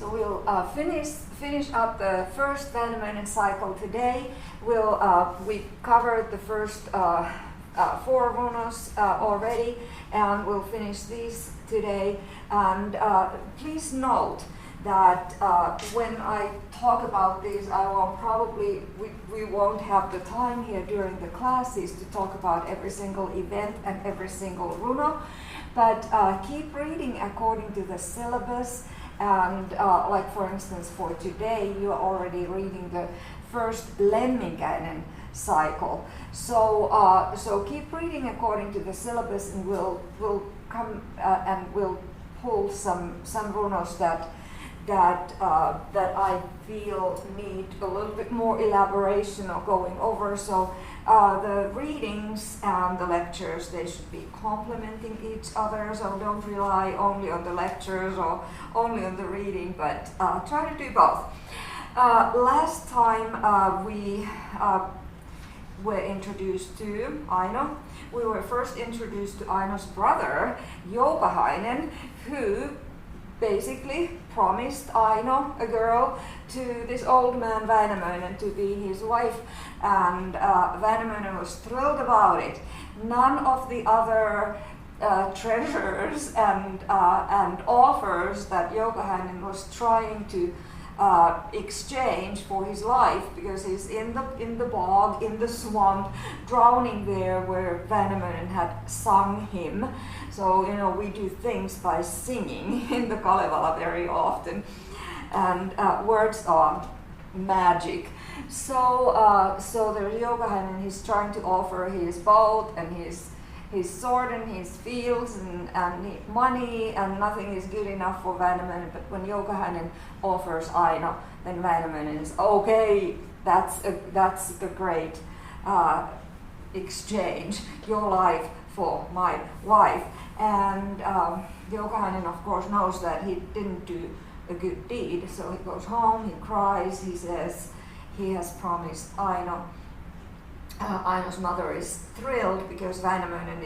So we'll finish up the first Väinämöinen cycle today. We covered the first 4 runos already, and we'll finish these today. And please note that when I talk about these, we won't have the time here during the classes to talk about every single event and every single runo, but keep reading according to the syllabus. And like for instance for today, you're already reading the first Lemminkäinen cycle. So keep reading according to the syllabus, and we'll come and we'll pull some runos that I feel need a little bit more elaboration or going over. So the readings and the lectures, they should be complementing each other. So don't rely only on the lectures or only on the reading, but try to do both. Last time we were introduced to Aino. We were first introduced to Aino's brother, Joukahainen, who basically promised Aino, a girl, to this old man Väinämöinen to be his wife, and Väinämöinen was thrilled about it. None of the other treasures and offers that Joukahainen was trying to exchange for his life, because he's in the bog, in the swamp, drowning there where Väinämöinen had sung him. So we do things by singing in the Kalevala very often, and words are magic. So there's Joukahainen. He's trying to offer his boat and his sword and his fields and money, and nothing is good enough for Väinämöinen. But when Joukahainen offers Aino, then Väinämöinen is okay. That's the great exchange. Your life for my wife. And Joukahainen, of course, knows that he didn't do a good deed. So he goes home. He cries. He says he has promised Aino. Aino's mother is thrilled because Väinämöinen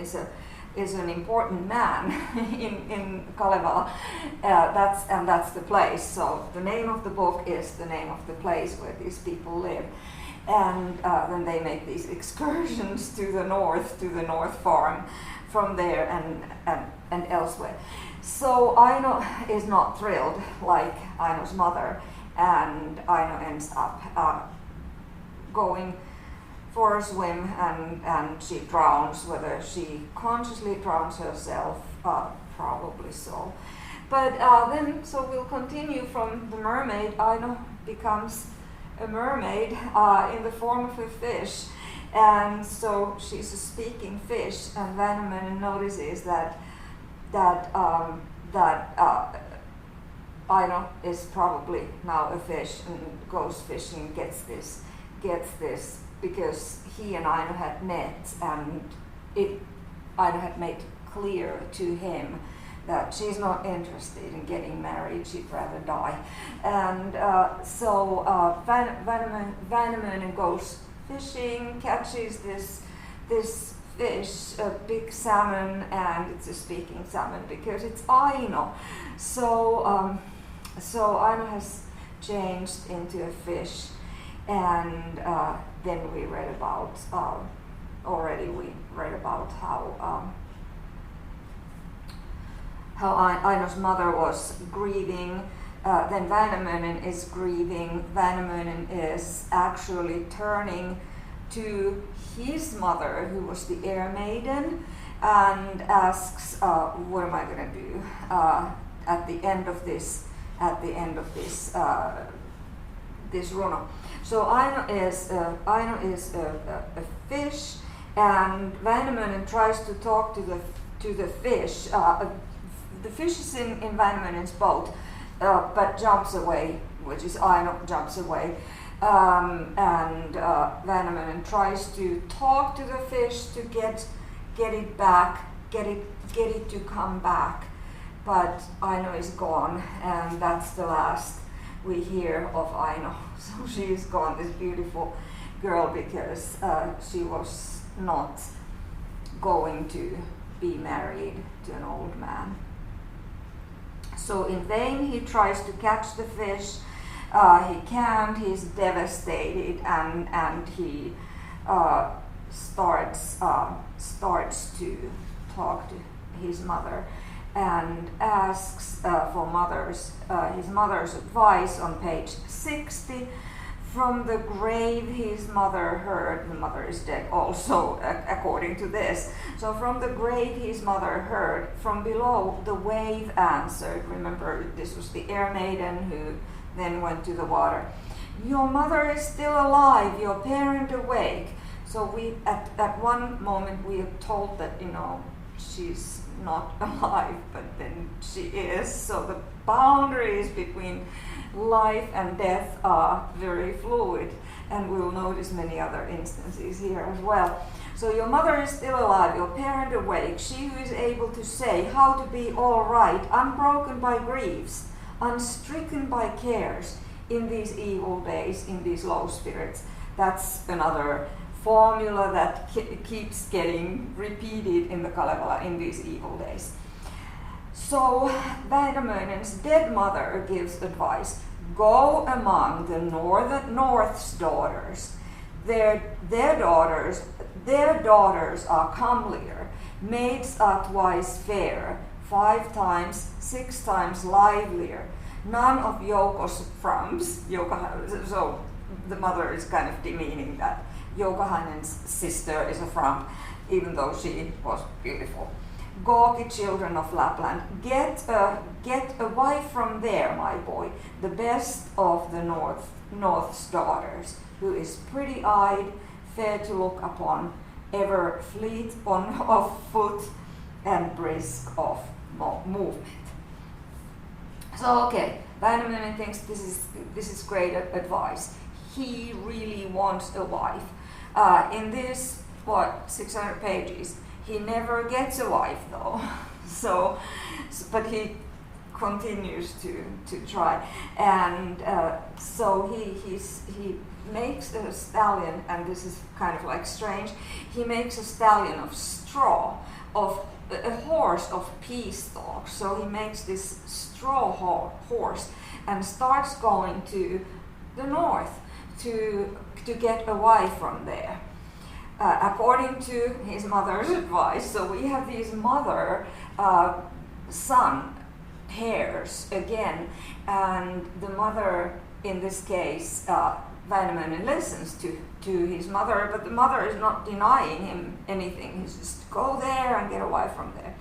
is an important man in Kalevala. That's the place. So the name of the book is the name of the place where these people live, and then they make these excursions to the North Farm, from there and elsewhere. So Aino is not thrilled like Aino's mother, and Aino ends up going for a swim, and she drowns. Whether she consciously drowns herself, probably so. But then we'll continue from the mermaid. Aino becomes a mermaid in the form of a fish, and so she's a speaking fish. And Väinämöinen notices that Aino is probably now a fish, and goes fishing, gets this. Because he and Aino had met, and Aino had made clear to him that she's not interested in getting married, she'd rather die. And so Väinämöinen goes fishing, catches this fish, a big salmon, and it's a speaking salmon because it's Aino. So Aino has changed into a fish. And then we read about how Aino's mother was grieving. Then Väinämöinen is grieving. Väinämöinen is actually turning to his mother, who was the air maiden, and asks, "What am I going to do at the end of this this runo?" So Aino is a fish, and Väinämöinen tries to talk to the fish. The fish is in Väinämöinen's boat, but jumps away, which is Aino jumps away. And Väinämöinen tries to talk to the fish to get it back, get it to come back, but Aino is gone, and that's the last we hear of Aino. So she is gone, this beautiful girl, because she was not going to be married to an old man. So in vain he tries to catch the fish, he can't, he's devastated, and he starts to talk to his mother and asks for his mother's advice on page 60. From the grave his mother heard, the mother is dead also according to this. So from the grave his mother heard, from below the wave answered. Remember, this was the air maiden who then went to the water. Your mother is still alive, your parent awake. So we at one moment we are told that, you know, she's not alive, but then she is. So the boundaries between life and death are very fluid, and we'll notice many other instances here as well. So your mother is still alive, your parent awake, she who is able to say how to be all right, unbroken by griefs, unstricken by cares in these evil days, in these low spirits. That's another formula that keeps getting repeated in the Kalevala in these evil days. So Väinämöinen's dead mother gives advice. Go among the North's daughters. Their daughters are comelier. Maids are twice fair, 5 times, 6 times livelier. None of Jouko's frums. So the mother is kind of demeaning that Joukahainen's sister is a frump, even though she was beautiful. Gawky children of Lapland, get a wife from there, my boy, the best of the North's daughters, who is pretty-eyed, fair to look upon, ever fleet of foot, and brisk of movement. So okay, Väinämöinen thinks this is great advice. He really wants a wife. In this 600 pages. He never gets a wife though, but he continues to try, and so he makes a stallion, and this is kind of like strange. He makes a stallion of straw, of a horse of pea stalks. So he makes this straw horse and starts going to the north to get a wife from there. According to his mother's advice. So we have these mother-son pairs again, and the mother, in this case, Väinämöinen listens to his mother, but the mother is not denying him anything. He's just go there and get a wife from there.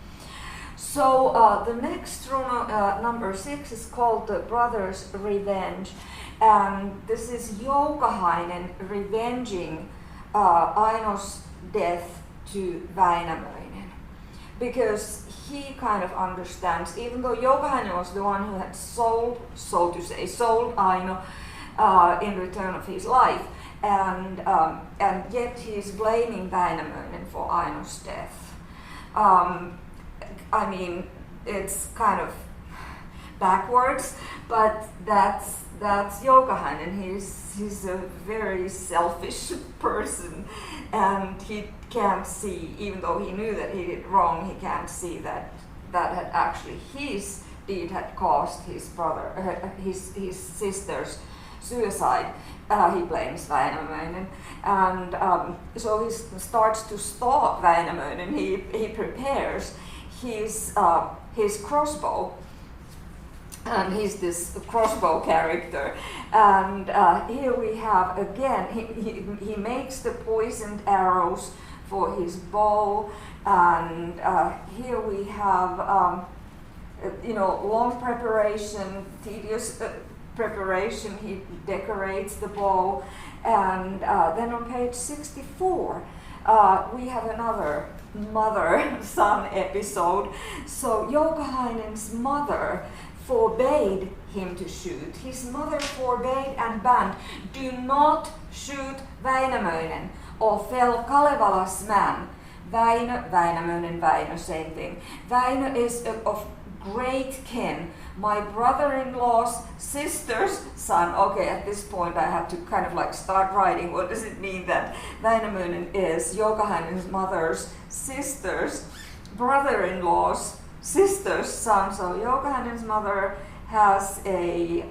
So the next Runo, number 6, is called the Brother's Revenge, and this is Joukahainen revenging Aino's death to Väinämöinen, because he kind of understands, even though Joukahainen was the one who had sold Aino in return of his life, and yet he's blaming Väinämöinen for Aino's death. I mean, it's kind of backwards, but that's Joukahainen. He's a very selfish person, and he can't see, even though he knew that he did wrong, he can't see that had actually his deed had caused his his sister's suicide. He blames Väinämöinen, and so he starts to stalk Väinämöinen. He prepares his crossbow. And he's this crossbow character, and here we have again, he makes the poisoned arrows for his bow, and here we have long preparation, tedious preparation. He decorates the bow, and then on page 64 we have another mother-son episode. So Joukahainen's mother forbade him to shoot. His mother forbade and banned, do not shoot Väinämöinen, or fell Kalevala's man. Väinö, same thing. Väinö is of great kin, my brother-in-law's sister's son. Okay, at this point I have to kind of like start writing. What does it mean that Väinämöinen is Joukahainen's mother's sister's brother-in-law's sister's son. So Joukahainen's mother has a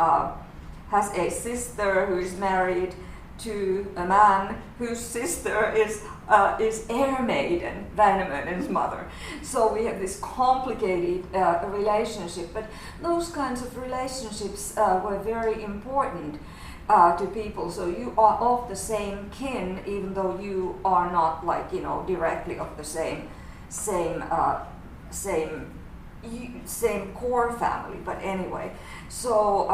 sister who is married to a man whose sister is heir maiden, Väinämöinen's mother. So we have this complicated relationship, but those kinds of relationships were very important to people. So you are of the same kin, even though you are not, like, you know, directly of the same core family. But anyway, so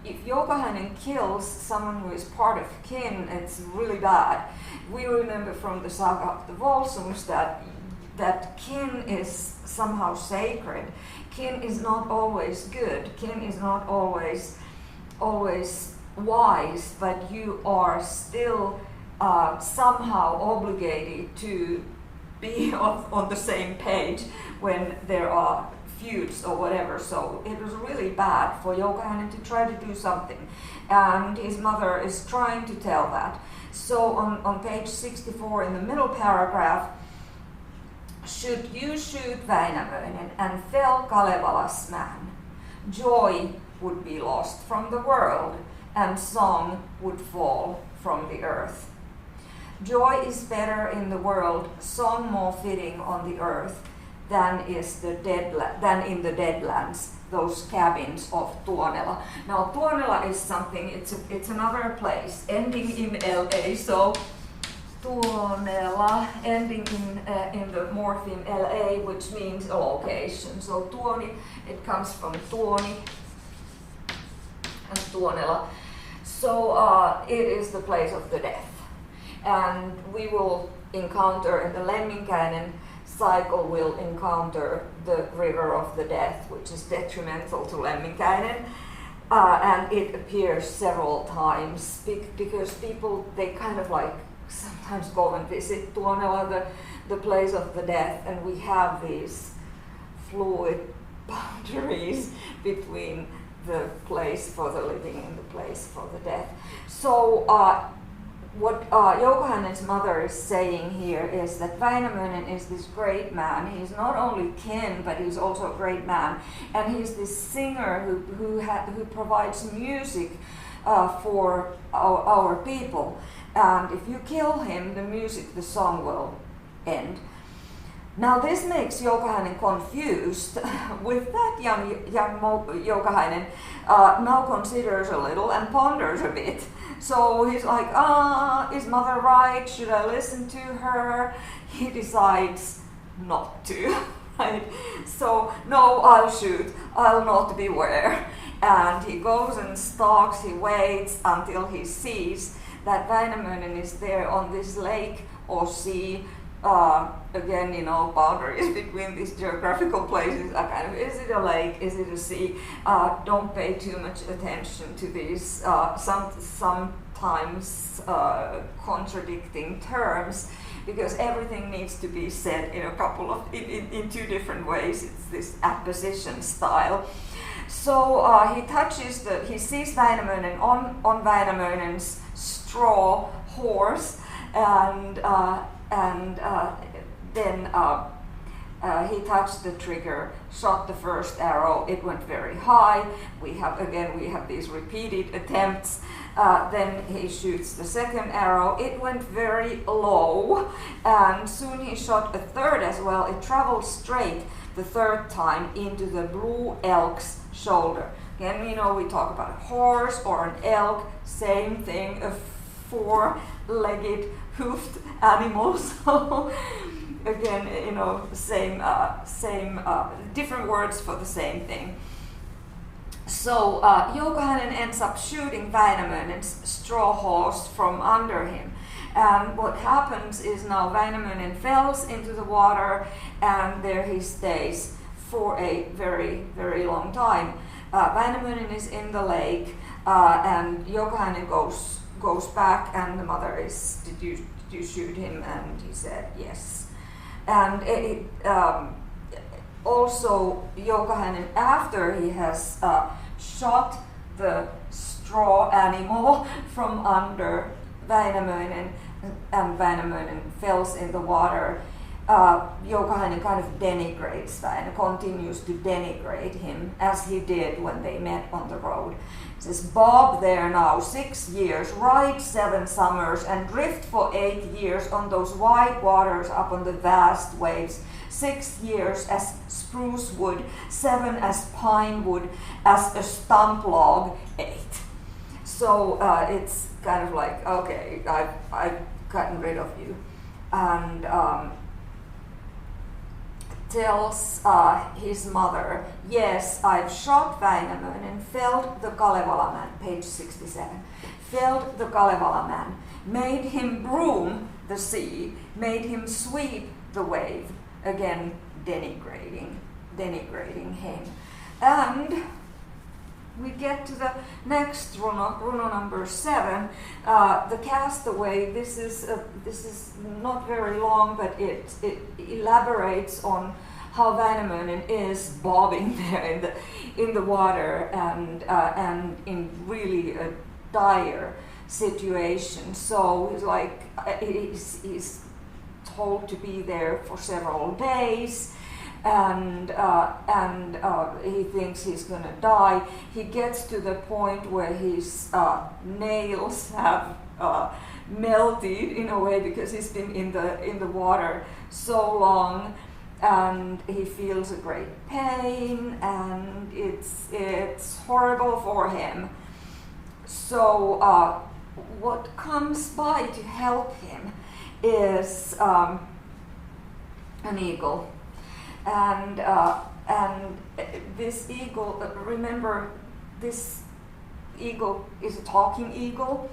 if Joukahainen kills someone who is part of kin, it's really bad. We remember from the saga of the Volsungs that kin is somehow sacred. Kin is not always good. Kin is not always wise, but you are still somehow obligated to be on the same page when there are feuds or whatever. So it was really bad for Joukahainen to try to do something, and his mother is trying to tell that. So on page 64 in the middle paragraph, should you shoot Väinämöinen and fell Kalevala's man, joy would be lost from the world, and song would fall from the earth. Joy is better in the world, song more fitting on the earth than in the deadlands, those cabins of Tuonela. Now Tuonela is something, it's another place ending in LA, so Tuonela ending in the morpheme LA, which means a location. So Tuoni, it comes from Tuoni and Tuonela. So it is the place of the death. And we will encounter in the Lemminkäinen cycle, will encounter the river of the death, which is detrimental to Lemminkäinen. And it appears several times because people, they kind of like sometimes go and visit Tuonela, the place of the death, and we have these fluid boundaries between the place for the living and the place for the death. So what Joukahainen's mother is saying here is that Väinämöinen is this great man. He's not only kin, but he's also a great man, and he's this singer who provides music for our people. And if you kill him, the music, the song will end. Now this makes Joukahainen confused. With that, young Joukahainen now considers a little and ponders a bit. So he's like, is mother right? Should I listen to her? He decides not to, right? So, no, I'll shoot. I'll not beware. And he goes and stalks, he waits until he sees that Väinämöinen is there on this lake or sea. Again, you know, boundaries between these geographical places are kind of, is it a lake, is it a sea? Don't pay too much attention to these sometimes contradicting terms, because everything needs to be said in a couple of, in two different ways. It's this apposition style. So he sees Väinämöinen on Väinämöinen's straw horse, and then he touched the trigger, shot the first arrow. It went very high. We have these repeated attempts. Then he shoots the second arrow. It went very low, and soon he shot a third as well. It traveled straight the third time into the blue elk's shoulder. Again, you know, we talk about a horse or an elk, same thing, a four-legged hoofed animal. So again, you know, same different words for the same thing. So Joukahainen ends up shooting Väinämöinen's straw horse from under him. And what happens is now Väinämöinen falls into the water, and there he stays for a very, very long time. Väinämöinen is in the lake, and Joukahainen goes back, and the mother is, did you shoot him? And he said yes. And also Joukahainen, after he has shot the straw animal from under Väinämöinen, and Väinämöinen falls in the water, Joukahainen kind of denigrates and continues to denigrate him, as he did when they met on the road. He says, "Bob there now 6 years, ride 7 summers, and drift for 8 years on those wide waters up on the vast waves. 6 years as spruce wood, 7 as pine wood, as a stump log, 8. So it's kind of like, okay, I've gotten rid of you. And tells his mother, "Yes, I've shot Väinämöinen, felled the Kalevala man," page 67, "felled the Kalevala man, made him broom the sea, made him sweep the wave," again denigrating him. And we get to the next Runo number 7, the castaway. This is not very long, but it elaborates on how Väinämöinen is bobbing there in the water and in really a dire situation. So he's told to be there for several days. And he thinks he's going to die. He gets to the point where his nails have melted in a way because he's been in the water so long, and he feels a great pain, and it's horrible for him. So what comes by to help him is an eagle. And this eagle, remember, this eagle is a talking eagle.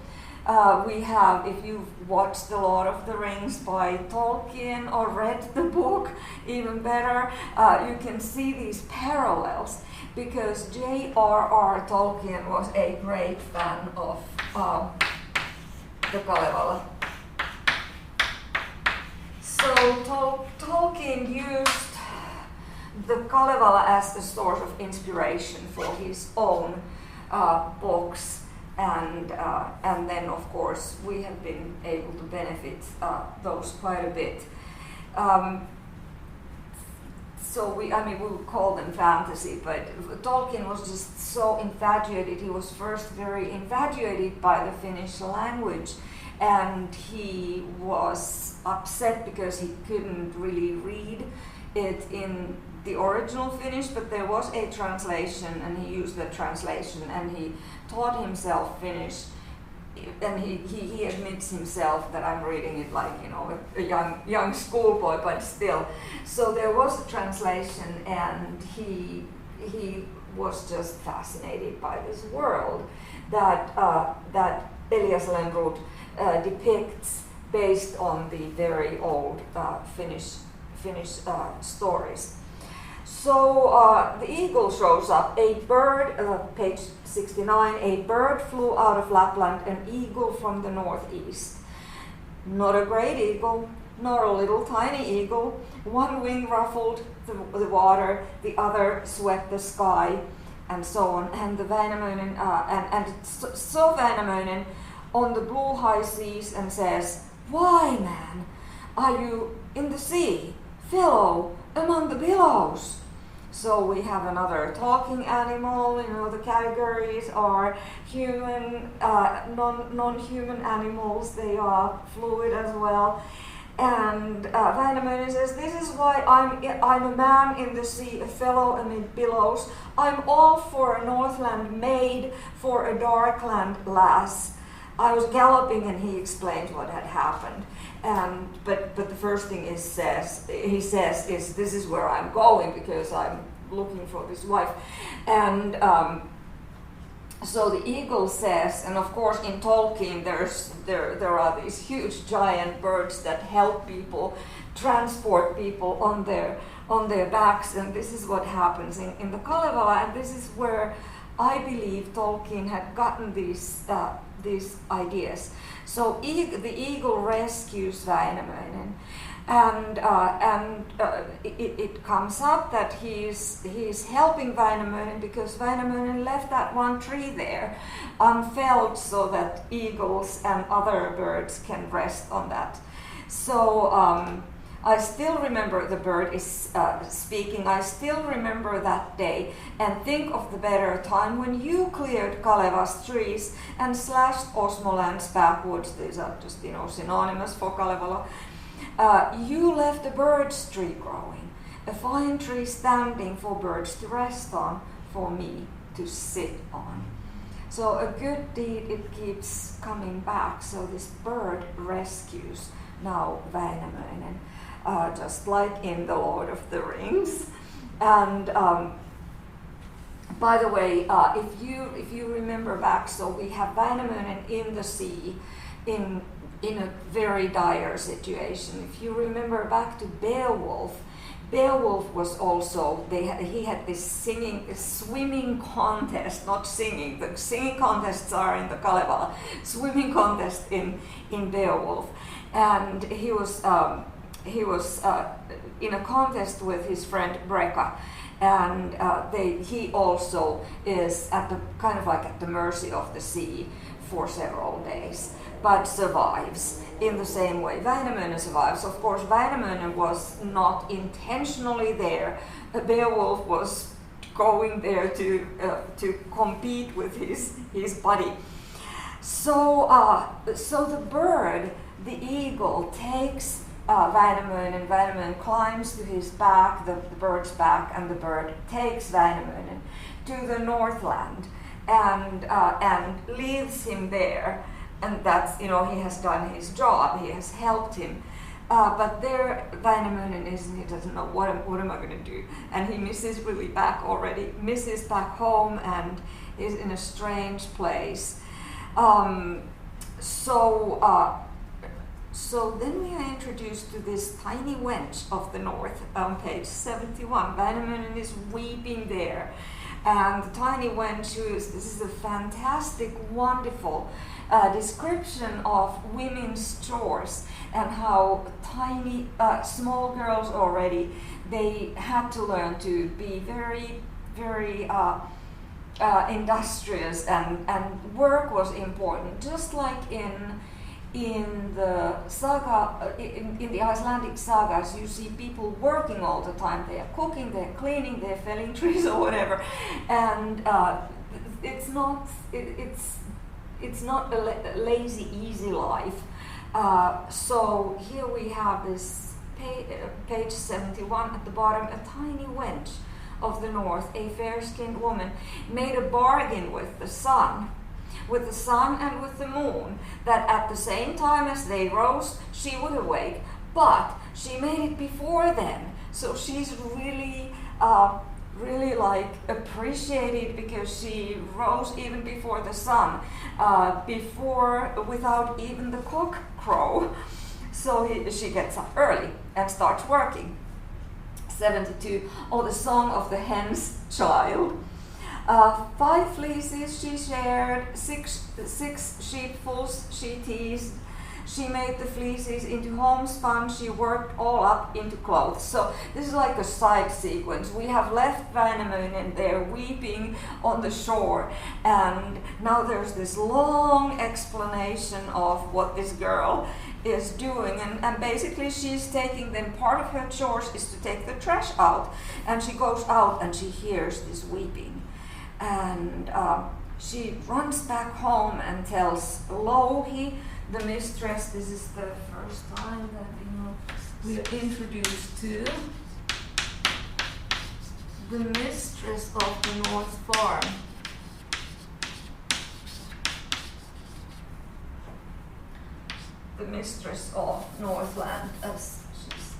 We have, if you've watched The Lord of the Rings by Tolkien or read the book, even better, you can see these parallels, because J.R.R. Tolkien was a great fan of the Kalevala. So Tolkien used the Kalevala as a source of inspiration for his own books, and then of course we have been able to benefit those quite a bit. So we would call them fantasy, but Tolkien was just so infatuated. He was first very infatuated by the Finnish language, and he was upset because he couldn't really read it in the original Finnish, but there was a translation, and he used the translation, and he taught himself Finnish, and he admits himself that I'm reading it like, a young schoolboy, but still. So there was a translation, and he was just fascinated by this world that Elias Lönnrot depicts based on the very old Finnish stories. So the eagle shows up. A bird, page 69, a bird flew out of Lapland, an eagle from the northeast. Not a great eagle, nor a little tiny eagle. One wing ruffled the water, the other swept the sky, and so on. And the Väinämöinen, saw Väinämöinen on the blue high seas and says, "Why, man, are you in the sea, fellow, among the billows?" So we have another talking animal. The categories are human, non-human animals. They are fluid as well. And Väinämöinen says, "This is why I'm a man in the sea, a fellow amid billows. I'm all for a Northland maid, for a Darkland lass." I was galloping, and he explained what had happened. But the first thing he says is, "This is where I'm going because I'm looking for this wife." And so the eagle says, and of course in Tolkien there are these huge giant birds that help people transport people on their backs, and this is what happens in the Kalevala, and this is where I believe Tolkien had gotten these ideas. So the eagle rescues Väinämöinen, and it comes up that he's helping Väinämöinen because Väinämöinen left that one tree there unfelled so that eagles and other birds can rest on that. So I still remember, the bird is speaking, I still remember that day and think of the better time when you cleared Kalevala's trees and slashed Osmoland's backwoods. These are just, synonymous for Kalevala. You left a birch tree growing, a fine tree standing for birds to rest on, for me to sit on. So a good deed, it keeps coming back. So this bird rescues now Väinämöinen, just like in The Lord of the Rings. And by the way, if you remember back, so we have Väinämöinen in the sea, in a very dire situation. If you remember back to Beowulf was also, he had this swimming contest, not singing. The singing contests are in the Kalevala, swimming contest in Beowulf, and he was in a contest with his friend Breka, and he also is at the mercy of the sea for several days, but survives in the same way Väinämöinen survives. Of course, Väinämöinen was not intentionally there. Beowulf was going there to compete with his buddy. So the bird, the eagle, takes Väinämöinen. Väinämöinen climbs to his back, the bird's back, and the bird takes Väinämöinen to the Northland and leaves him there. And that's, he has done his job, he has helped him. But there, Väinämöinen isn't, he doesn't know what am I going to do. And he misses back home, and is in a strange place. So then we are introduced to this tiny wench of the north on page 71. Väinämöinen is weeping there. And the tiny wench, this is a fantastic, wonderful description of women's chores and how tiny, small girls already, they had to learn to be very, very industrious, and work was important, just like in the saga, in the Icelandic sagas, you see people working all the time. They are cooking, they're cleaning, they're felling trees or whatever, and it's not a lazy, easy life. So here we have this page 71 at the bottom, a tiny wench of the north, a fair-skinned woman, made a bargain with the sun and with the moon, that at the same time as they rose, she would awake, but she made it before then. So she's really like appreciated because she rose even before the sun, without even the cock crow. So she gets up early and starts working. 72, the song of the hen's child. 5 fleeces she shared, 6 sheepfuls she teased. She made the fleeces into homespun, she worked all up into clothes. So this is like a side sequence. We have left Väinämöinen there weeping on the shore, and now there's this long explanation of what this girl is doing, and basically she's taking, then part of her chores is to take the trash out, and she goes out and she hears this weeping, and she runs back home and tells Louhi, the mistress. This is the first time that we're introduced to the mistress of the North Farm. The mistress of Northland, as she's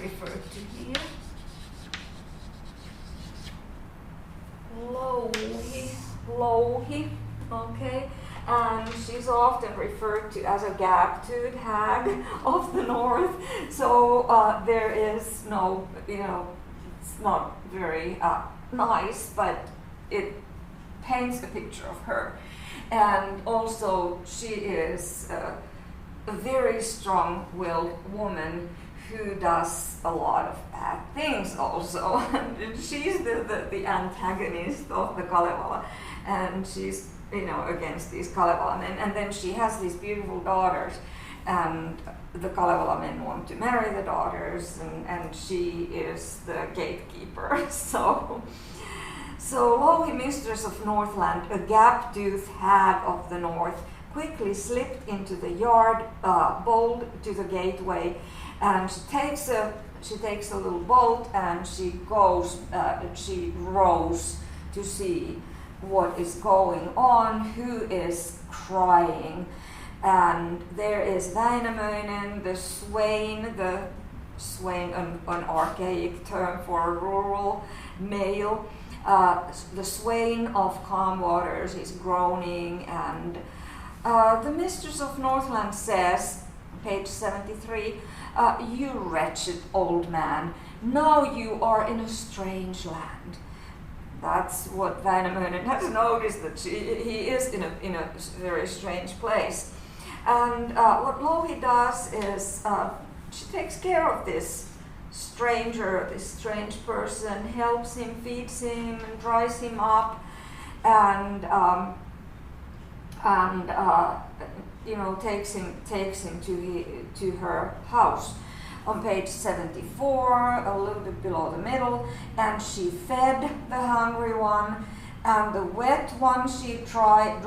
referred to here. Louhi, okay. And she's often referred to as a gap-toothed hag of the north. So there is no, it's not very nice, but it paints a picture of her. And also she is a very strong-willed woman who does a lot of bad things also. And she's the antagonist of the Kalevala, and she's against these Kalevala men. And then she has these beautiful daughters, and the Kalevala men want to marry the daughters, and she is the gatekeeper. So Louhi, mistress of Northland, a gap-toothed hag of the north, quickly slipped into the yard, bold to the gateway, and she takes a little boat and she rows to see what is going on, who is crying. And there is Väinämöinen, the swain, an archaic term for a rural male, the swain of calm waters is groaning, and the mistress of Northland says, page 73, you wretched old man, now you are in a strange land. That's what Väinämöinen has noticed, that he is in a very strange place. And what Louhi does is she takes care of this stranger, this strange person, helps him, feeds him, and dries him up, and takes him to her house. On page 74, a little bit below the middle, and she fed the hungry one, and the wet one she dried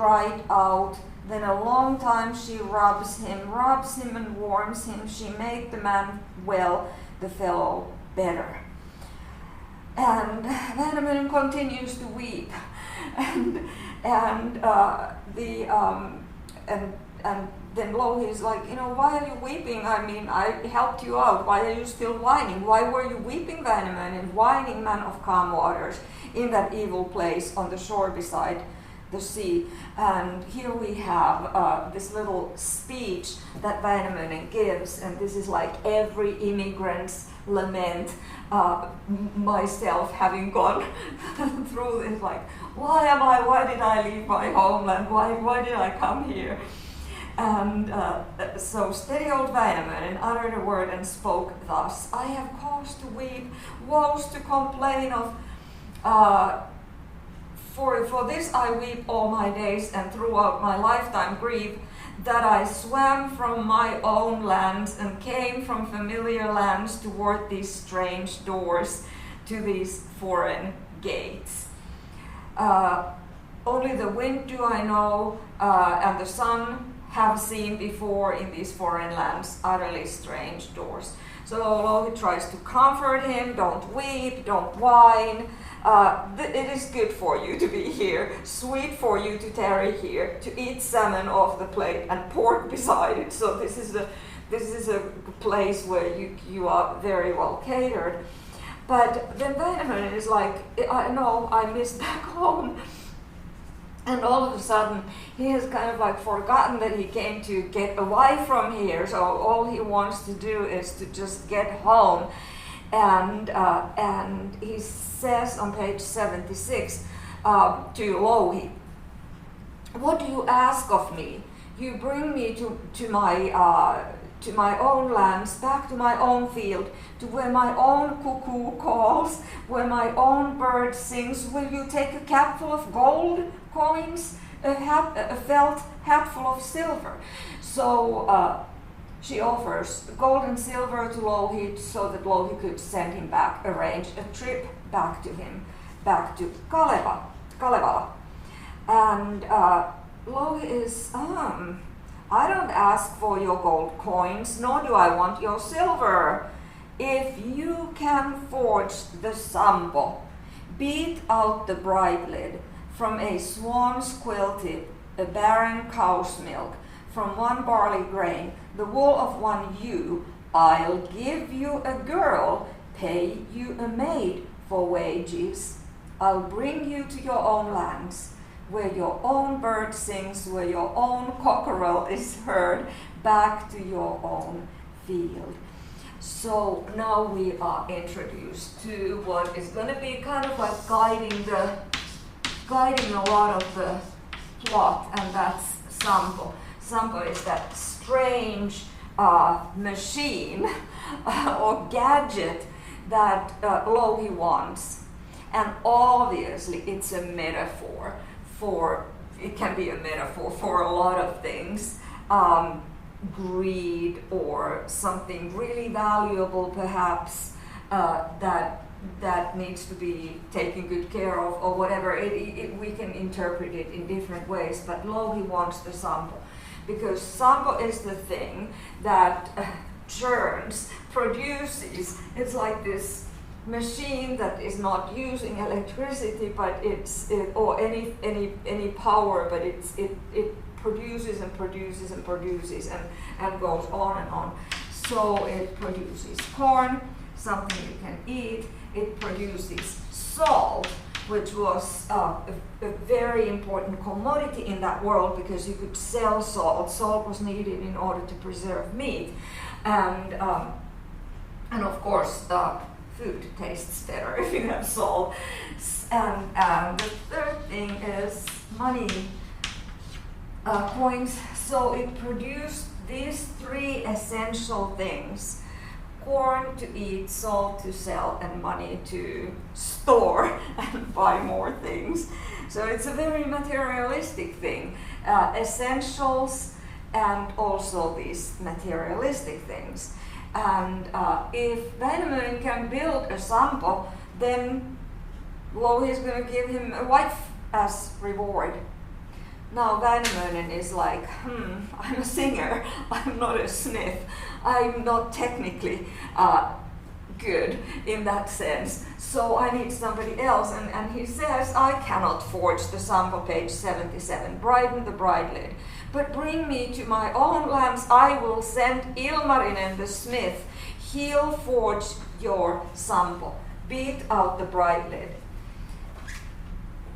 out. Then a long time she rubs him and warms him. She made the man well, the fellow better. And Väinämöinen continues to weep, and then Louhi is like, why are you weeping? I mean, I helped you out. Why are you still whining? Why were you weeping, Väinämöinen, whining man of calm waters, in that evil place on the shore beside the sea? And here we have this little speech that Väinämöinen gives, and this is like every immigrant's lament, myself having gone through this, like, why did I leave my homeland? Why did I come here? And so steady old Väinämöinen uttered a word and spoke thus: I have cause to weep, woes to complain of, for this I weep all my days, and throughout my lifetime grieve, that I swam from my own lands and came from familiar lands toward these strange doors, to these foreign gates. Only the wind do I know, and the sun have seen before in these foreign lands, utterly strange doors. So Louhi tries to comfort him: don't weep, don't whine. It is good for you to be here, sweet for you to tarry here, to eat salmon off the plate and pork beside it. So this is a place where you are very well catered. But then Väinämöinen is like, I know, I miss back home. And all of a sudden, he has kind of like forgotten that he came to get away from here. So all he wants to do is to just get home. And he says on page 76 to Louhi, what do you ask of me? You bring me to my own lands, back to my own field, to where my own cuckoo calls, where my own bird sings. Will you take a cap full of gold coins, a felt hat full of silver? So she offers gold and silver to Louhi so that Louhi could send him back, arrange a trip back to him, back to Kalevala. And Louhi is, I don't ask for your gold coins, nor do I want your silver. If you can forge the Sampo, beat out the bright lid from a swan's quill tip, a barren cow's milk, from one barley grain, the wool of one ewe, I'll give you a girl, pay you a maid for wages. I'll bring you to your own lands, where your own bird sings, where your own cockerel is heard, back to your own field. So now we are introduced to what is going to be kind of like guiding a lot of the plot, and that's Sampo. Sampo is that strange machine or gadget that Louhi wants, and obviously it's a metaphor for, it can be a metaphor for a lot of things. greed or something really valuable perhaps that needs to be taken good care of or whatever. We can interpret it in different ways, but Louhi wants the Sampo because Sampo is the thing that churns, produces. It's like this machine that is not using electricity, but or any power, but it produces and produces and produces and goes on and on. So it produces corn, something you can eat. It produces salt, which was a very important commodity in that world because you could sell salt. Salt was needed in order to preserve meat, and of course food tastes better if you have salt. And the third thing is money, coins. So it produced these three essential things: corn to eat, salt to sell, and money to store and buy more things. So it's a very materialistic thing. Essentials and also these materialistic things. And if Väinämöinen can build a Sampo, then Louhi is going to give him a wife as reward. Now Väinämöinen is like, I'm a singer, I'm not a smith, I'm not technically good in that sense, so I need somebody else. And he says, I cannot forge the Sampo, page 77, brighten the bridlid, but bring me to my own lands. I will send Ilmarinen the smith, he'll forge your Sampo, beat out the bridlid.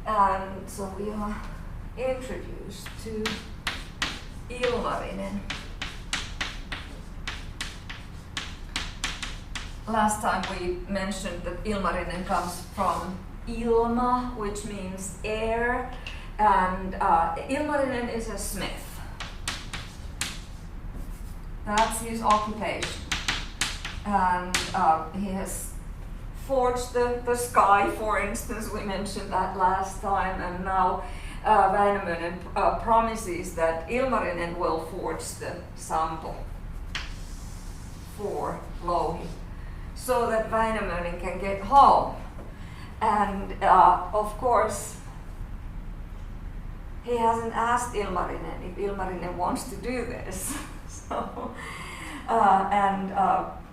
And so we are introduced to Ilmarinen. Last time we mentioned that Ilmarinen comes from Ilma, which means air, and Ilmarinen is a smith. That's his occupation. And he has forged the sky, for instance. We mentioned that last time, and now Väinämöinen promises that Ilmarinen will forge the Sampo for Louhi, so that Väinämöinen can get home. And of course, he hasn't asked Ilmarinen if Ilmarinen wants to do this. So,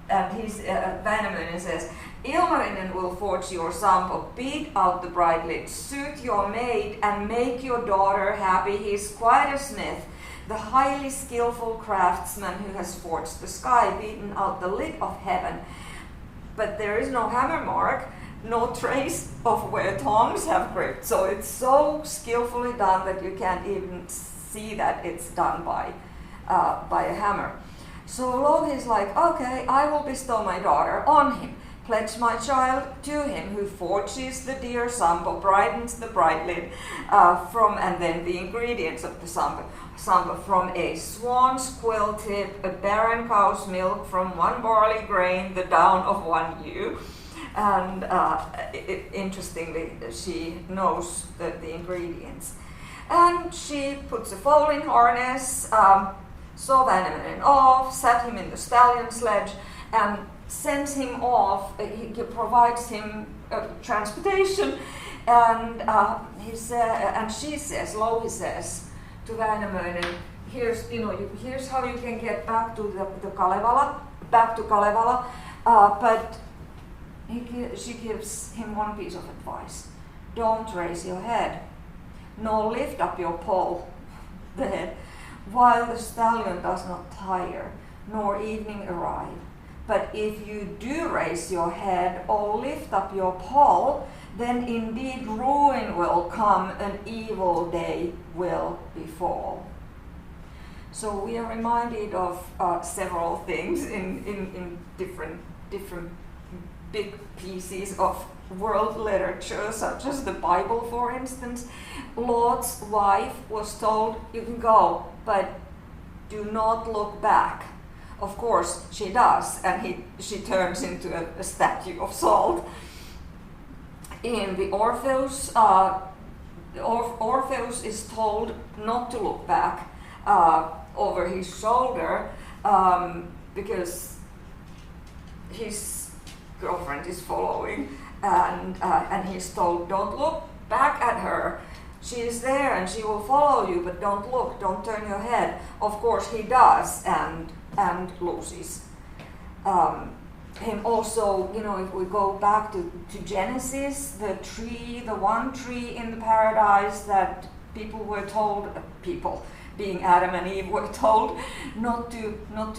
Väinämöinen says, Ilmarinen will forge your Sampo, beat out the bridlid, suit your maid, and make your daughter happy. He's quite a smith, the highly skillful craftsman who has forged the sky, beaten out the lid of heaven. But there is no hammer mark, no trace of where tongs have gripped. So it's so skillfully done that you can't even see that it's done by a hammer. So Louhi is like, okay, I will bestow my daughter on him. Pledge my child to him, who forges the dear Sampo, brightens the bridlid, and then the ingredients of the Sampo from a swan's quill tip, a barren cow's milk, from one barley grain, the down of one ewe. And interestingly, she knows the ingredients. And she puts a foal in harness, saw Väinämöinen off, sat him in the stallion sledge, and sends him off. He provides him transportation, and she says, Louhi says to Väinämöinen, here's how you can get back to the Kalevala, but she gives him one piece of advice: don't raise your head, nor lift up your pole, the head, while the stallion does not tire, nor evening arrive. But if you do raise your head or lift up your pole, then indeed ruin will come, an evil day will befall. So we are reminded of several things in different big pieces of world literature, such as the Bible, for instance. Lot's wife was told, you can go, but do not look back. Of course, she does, and she turns into a statue of salt. In the Orpheus, Orpheus is told not to look back, over his shoulder because his girlfriend is following, and he's told, don't look back at her. She is there and she will follow you, but don't look, don't turn your head. Of course he does, and loses him. Also, if we go back to Genesis, the one tree in the paradise that people were told, being Adam and Eve, were told not to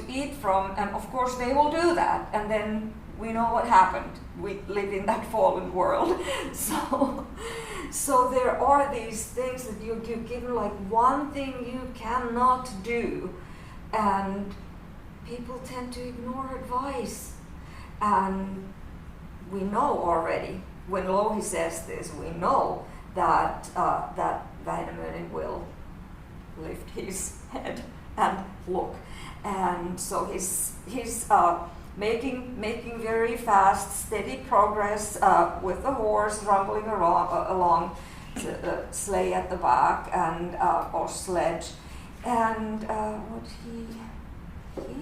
eat from, and of course they will do that, and then we know what happened. We live in that fallen world. So there are these things that you give like one thing you cannot do, and people tend to ignore advice. And we know already, when Louhi says this, we know that Väinämöinen will lift his head and look. And so he's making very fast, steady progress with the horse rumbling along the sleigh at the back, and or sledge. And what he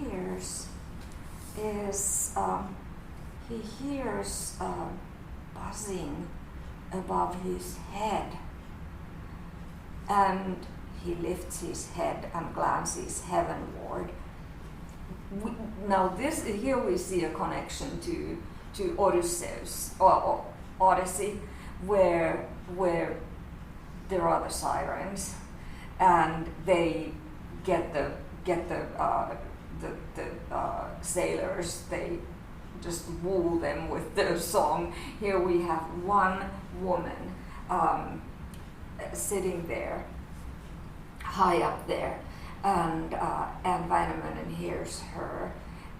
hears is he hears buzzing above his head, and he lifts his head and glances heavenward. Now here we see a connection to Odysseus or Odyssey, where there are the sirens, and they get the sailors. They just woo them with their song. Here we have one woman sitting there, high up there. And Väinämöinen hears her,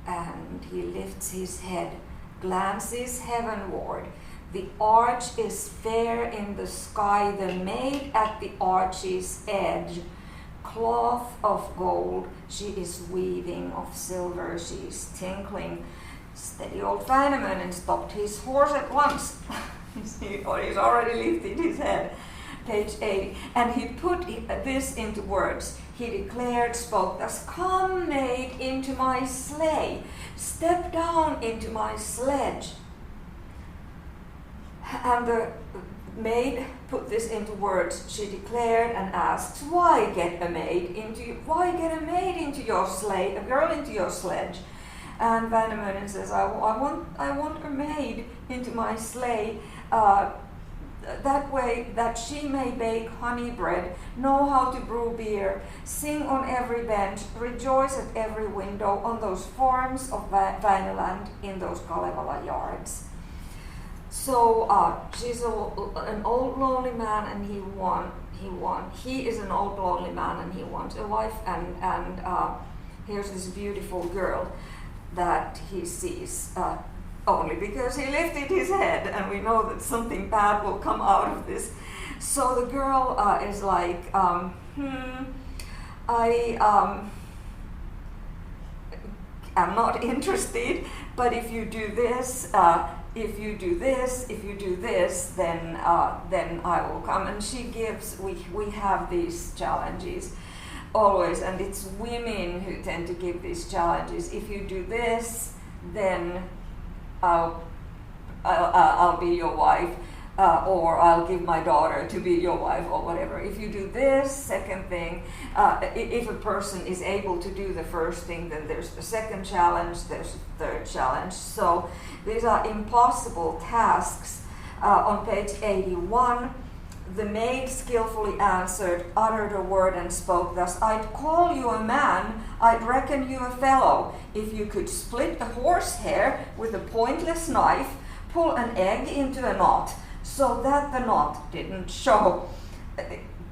and he lifts his head, glances heavenward. The arch is fair in the sky, the maid at the arch's edge. Cloth of gold she is weaving, of silver she is tinkling. Steady old Väinämöinen stopped his horse at once. He's already lifted his head. Page 80. And he put this into words. He declared, spoke thus, "Come, maid, into my sleigh. Step down into my sledge." And the maid put this into words. She declared and asked, Why get a maid into your sleigh, a girl into your sledge? And Väinämöinen says, I want a maid into my sleigh, that way that she may bake honey bread, know how to brew beer, sing on every bench, rejoice at every window, on those farms of Väinäland, in those Kalevala yards. So she's an old lonely man, and he is an old lonely man, and he wants a wife, and here's this beautiful girl that he sees only because he lifted his head, and we know that something bad will come out of this. So the girl is like, I'm not interested, but if you do this, if you do this, then I will come. And she gives. We have these challenges always, and it's women who tend to give these challenges. If you do this, then I'll be your wife, or I'll give my daughter to be your wife, or whatever. If you do this second thing, if a person is able to do the first thing, then there's the second challenge, there's the third challenge. So these are impossible tasks. On page 81, the maid skillfully answered, uttered a word and spoke thus, I'd call you a man, I'd reckon you a fellow, if you could split a horsehair with a pointless knife, pull an egg into a knot, so that the knot didn't show.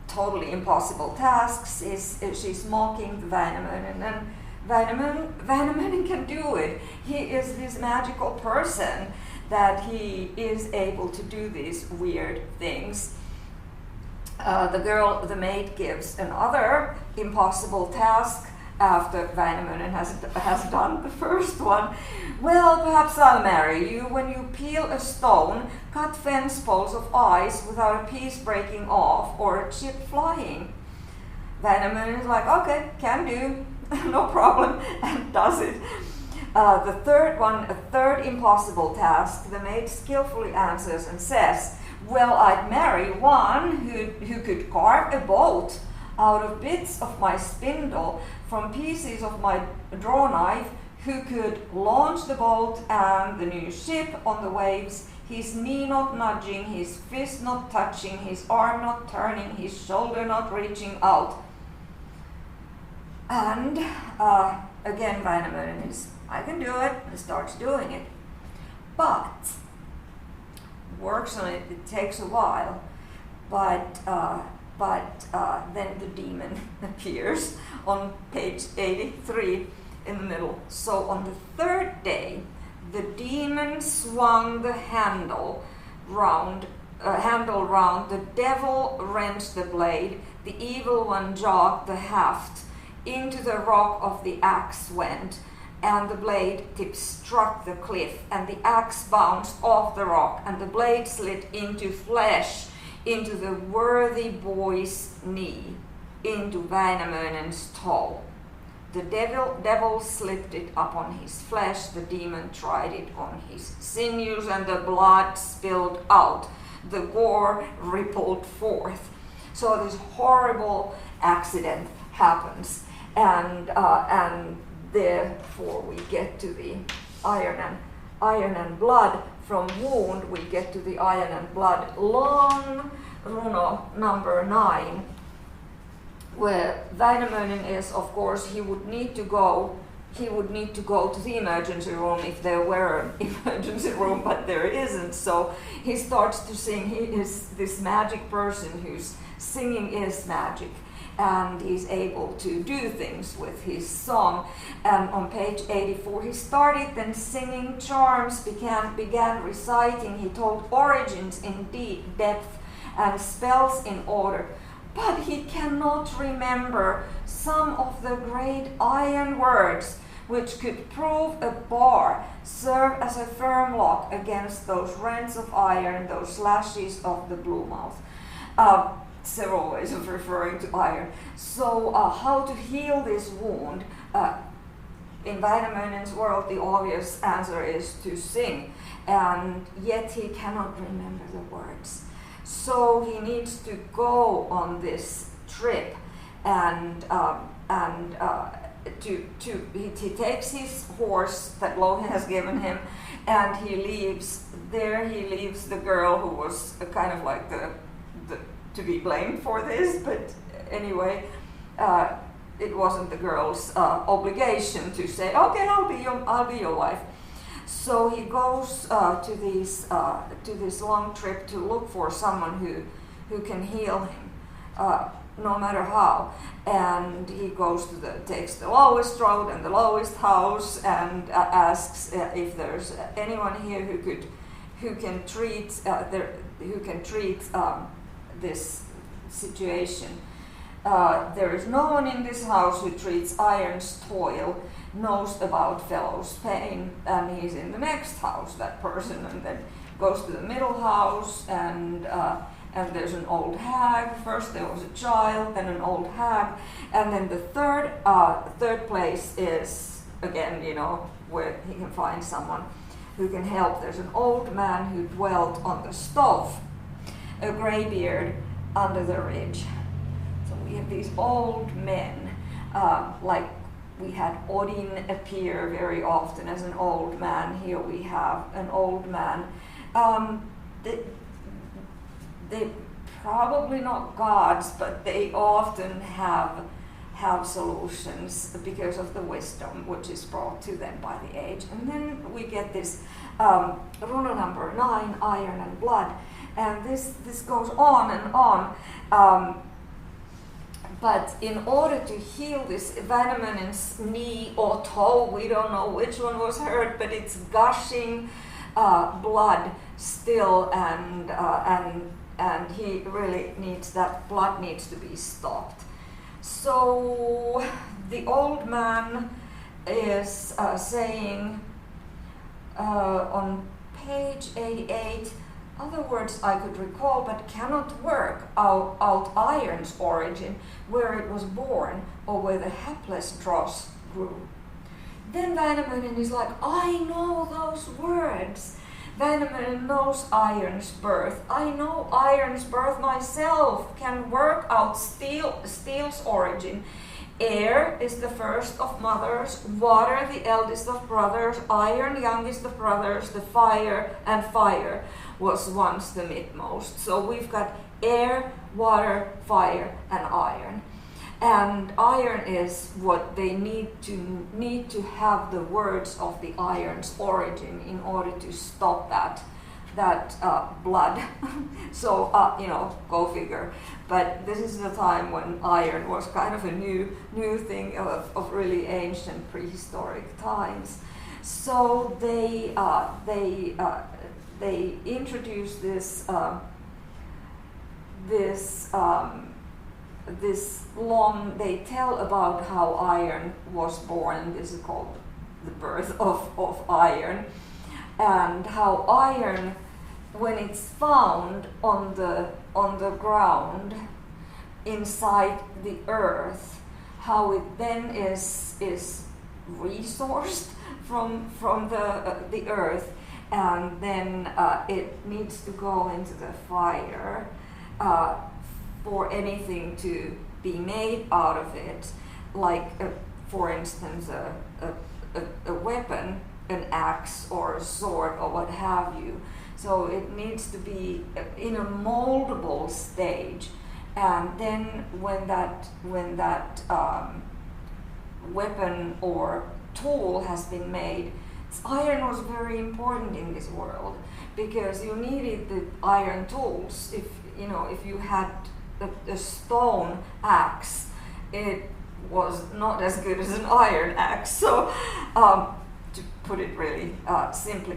Totally impossible tasks. She's mocking Väinämöinen, and Väinämöinen can do it. He is this magical person that he is able to do these weird things. The maid gives another impossible task after Väinämöinen has done the first one. Well, perhaps I'll marry you when you peel a stone, cut fence poles of ice without a piece breaking off or a chip flying. Väinämöinen is like, okay, can do, no problem, and does it. The third one, a third impossible task, the maid skillfully answers and says, well, I'd marry one who could carve a boat out of bits of my spindle from pieces of my draw knife, who could launch the boat and the new ship on the waves, his knee not nudging, his fist not touching, his arm not turning, his shoulder not reaching out. And again, Väinämöinen is, I can do it, and starts doing it. But works on it, it takes a while. But then the demon appears on page 83 in the middle. So on the third day, the demon swung the handle round, the devil wrenched the blade, the evil one jogged the haft, into the rock of the axe went, and the blade tip struck the cliff, and the axe bounced off the rock, and the blade slid into flesh, into the worthy boy's knee, into Väinämöinen's toe. The devil slipped it upon his flesh, the demon tried it on his sinews, and the blood spilled out, the gore rippled forth. So this horrible accident happens, and therefore we get to the iron and blood. From wound we get to the iron and blood. Long runo number 9, where Väinämöinen is, of course, he would need to go to the emergency room if there were an emergency room, but there isn't. So he starts to sing. He is this magic person whose singing is magic, and he's able to do things with his song. And on page 84, he started then singing charms, began reciting. He told origins in depth and spells in order. But he cannot remember some of the great iron words which could prove a bar, serve as a firm lock against those rents of iron, those slashes of the blue mouth. Several ways of referring to iron. So how to heal this wound? In Väinämöinen's world, the obvious answer is to sing, and yet he cannot remember the words. So he needs to go on this trip, and he takes his horse that Louhi has given him, and he leaves the girl who was kind of like the to be blamed for this, but anyway, it wasn't the girl's obligation to say, okay, I'll be your wife. So he goes to this long trip to look for someone who can heal him, no matter how. And he takes the lowest road and the lowest house, and asks if there's anyone here who can treat this situation. There is no one in this house who treats iron's toil, knows about fellow's pain, and he's in the next house, that person, and then goes to the middle house, and there's an old hag. First there was a child, then an old hag, and then the third place is, again, where he can find someone who can help. There's an old man who dwelt on the stove, a greybeard under the ridge. So we have these old men, like we had Odin appear very often as an old man. Here we have an old man. They probably not gods, but they often have solutions because of the wisdom which is brought to them by the age. And then we get this runo number 9, iron and blood. And this goes on and on. But in order to heal this, Väinämöinen's knee or toe, we don't know which one was hurt, but it's gushing blood still, and he really needs, that blood needs to be stopped. So the old man is saying on page 88, other words I could recall, but cannot work out iron's origin, where it was born, or where the hapless dross grew. Then Väinämöinen is like, I know those words. Väinämöinen knows iron's birth. I know iron's birth myself, can work out steel's origin. Air is the first of mothers, water the eldest of brothers, iron youngest of brothers, the fire, and fire was once the midmost. So we've got air, water, fire, and iron. And iron is what they need to have the words of the iron's origin in order to stop that blood. So go figure. But this is the time when iron was kind of a new thing of really ancient prehistoric times. So they introduced this long. They tell about how iron was born. This is called the birth of iron, and how iron, when it's found on the ground inside the earth, how it then is resourced from the earth, and then it needs to go into the fire for anything to be made out of it, like for instance a weapon, an axe or a sword or what have you. So it needs to be in a moldable stage, and then when that weapon or tool has been made, iron was very important in this world because you needed the iron tools. If you had a stone axe, it was not as good as an iron axe. So to put it really simply.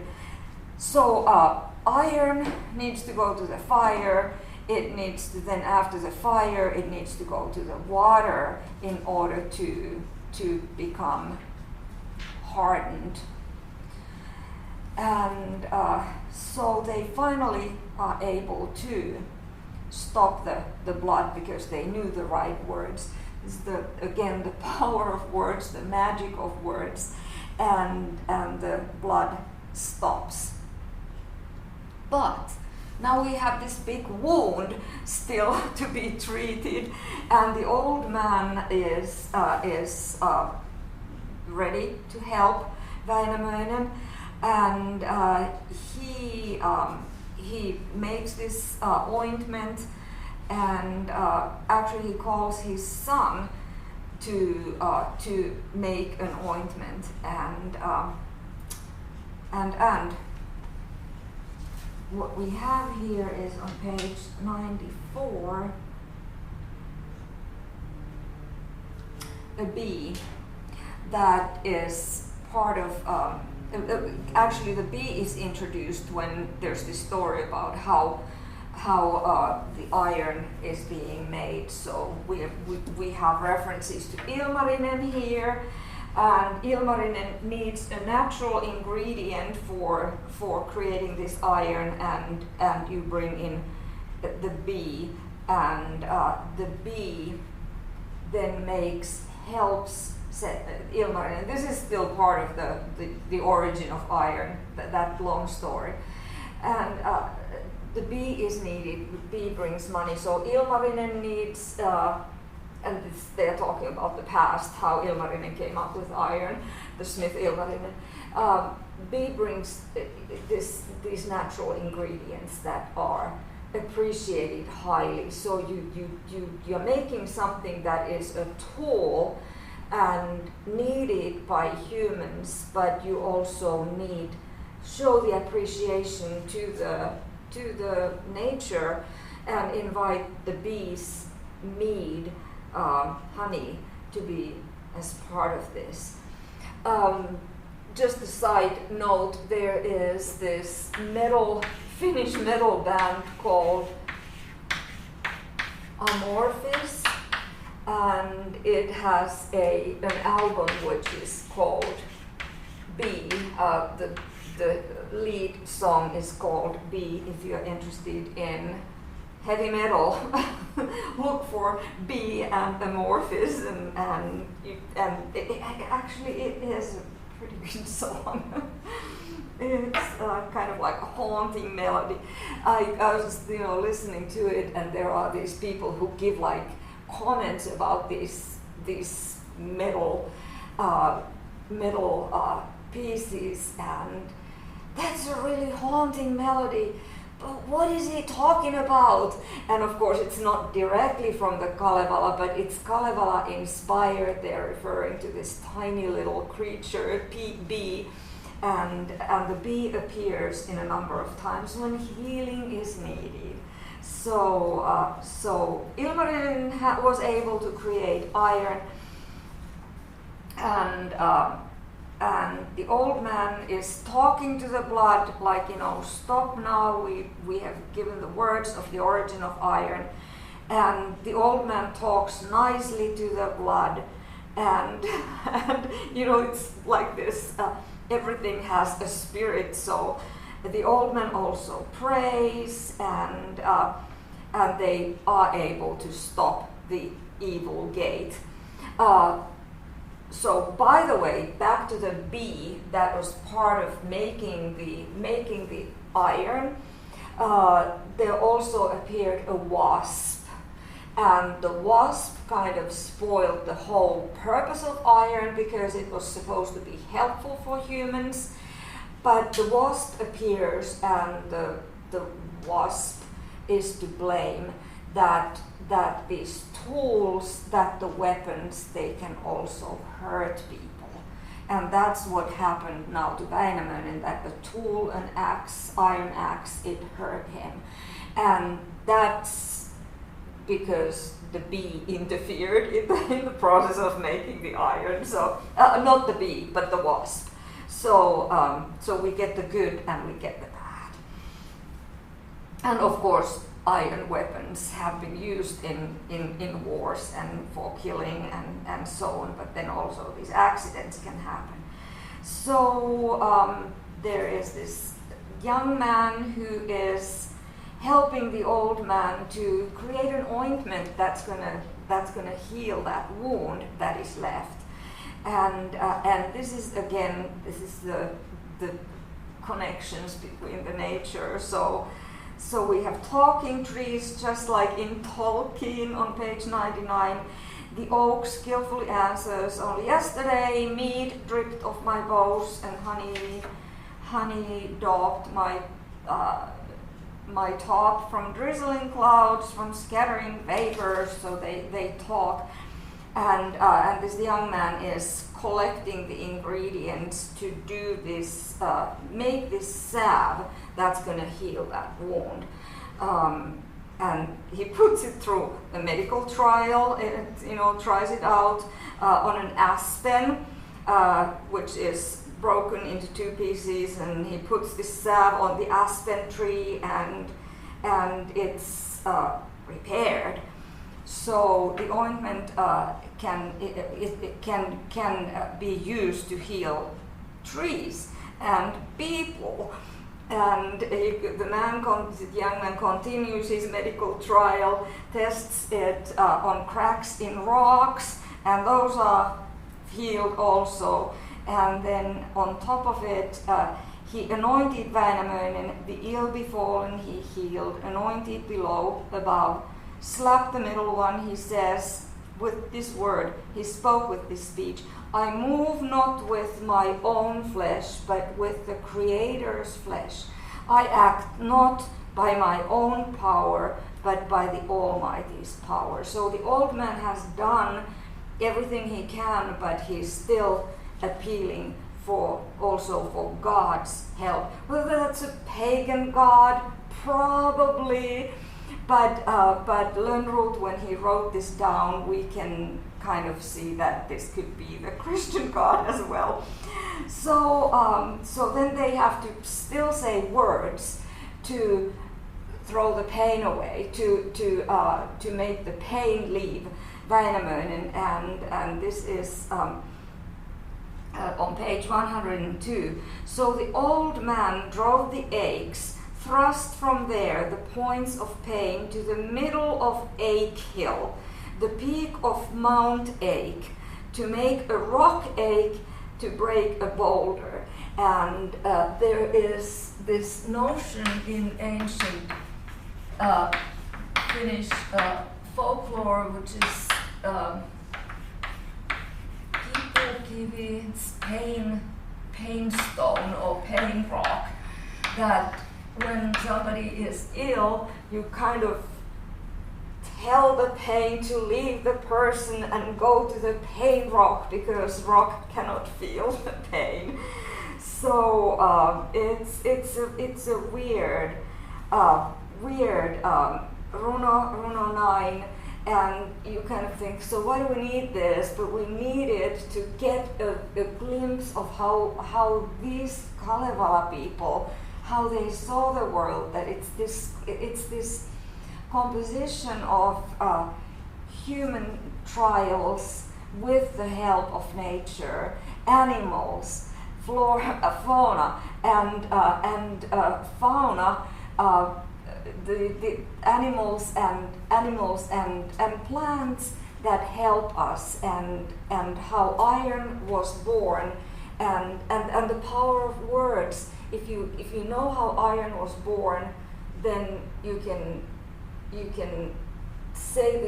So iron needs to go to the fire. It needs to then, after the fire, it needs to go to the water in order to become hardened. And so they finally are able to stop the blood because they knew the right words. This is again the power of words, the magic of words, and the blood stops. But now we have this big wound still to be treated, and the old man is ready to help Väinämöinen, and he makes this ointment, and actually he calls his son to make an ointment, and what we have here is on page 94 a bee that is part of actually the bee is introduced when there's this story about how the iron is being made. So we have references to Ilmarinen here, and Ilmarinen needs a natural ingredient for creating this iron, and you bring in the bee, and the bee then helps Ilmarinen. This is still part of the origin of iron, that long story. And the bee is needed, the bee brings money. So Ilmarinen needs, and they're talking about the past, how Ilmarinen came up with iron, the smith Ilmarinen. Bee brings these natural ingredients that are appreciated highly. So you're making something that is a tool and needed by humans, but you also show the appreciation to the nature, and invite the bees' mead, honey, to be as part of this. Just a side note, there is this Finnish metal band called Amorphis, and it has an album which is called Bee. The the lead song is called B. If you're interested in heavy metal, look for B and Amorphis, and it is a pretty good song. It's kind of like a haunting melody. I was listening to it, and there are these people who give like comments about these metal pieces, and that's a really haunting melody. But what is he talking about? And of course, it's not directly from the Kalevala, but it's Kalevala inspired. They're referring to this tiny little creature, bee, and the bee appears in a number of times when healing is needed. So Ilmarinen was able to create iron, and the old man is talking to the blood, like, stop now, we have given the words of the origin of iron. And the old man talks nicely to the blood, and it's like this, everything has a spirit, so the old man also prays, and they are able to stop the evil gate. So, by the way, back to the bee that was part of making the iron. There also appeared a wasp, and the wasp kind of spoiled the whole purpose of iron because it was supposed to be helpful for humans. But the wasp appears, and the wasp is to blame that these tools, that the weapons, they can also hurt people. And that's what happened now to Väinämöinen, that the tool, an axe, iron axe, it hurt him. And that's because the bee interfered in the process of making the iron. So, not the bee, but the wasp. So we get the good and we get the bad. And of course, iron weapons have been used in wars and for killing and so on, but then also these accidents can happen. So there is this young man who is helping the old man to create an ointment that's gonna heal that wound that is left. And this is the connections between the nature. So we have talking trees, just like in Tolkien on page 99. The oak skillfully answers, only yesterday mead dripped off my bows, and honey daubed my top from drizzling clouds, from scattering vapors. So they talk, and this young man is collecting the ingredients to do this, make this salve that's going to heal that wound. And he puts it through a medical trial, tries it out on an aspen, which is broken into two pieces, and he puts this salve on the aspen tree, and it's repaired. So the ointment can be used to heal trees and people. And the young man continues his medical trial, tests it on cracks in rocks, and those are healed also. And then on top of it, he anointed Väinämöinen, the ill befallen he healed, anointed below, above, slapped the middle one, he says, with this word, he spoke with this speech, I move not with my own flesh, but with the Creator's flesh. I act not by my own power, but by the Almighty's power. So the old man has done everything he can, but he's still appealing also for God's help. Whether that's a pagan god, probably, but Lönnrot, when he wrote this down, we can kind of see that this could be the Christian God as well. So then they have to still say words to throw the pain away, to make the pain leave Väinämöinen, and this is on page 102. So the old man drove the axe, thrust from there the points of pain to the middle of Ache Hill, the peak of Mount Ache, to make a rock ache, to break a boulder. And there is this notion in ancient Finnish folklore, which is it's pain stone or pain rock, that when somebody is ill, you kind of tell the pain to leave the person and go to the pain rock, because rock cannot feel the pain. So it's a weird Runo 9, and you kind of think, so why do we need this? But we need it to get a glimpse of how these Kalevala people, how they saw the world, that it's this composition of human trials with the help of nature, animals, fauna, and fauna. The animals and plants that help us, and how iron was born, and the power of words. If you know how iron was born, then you can say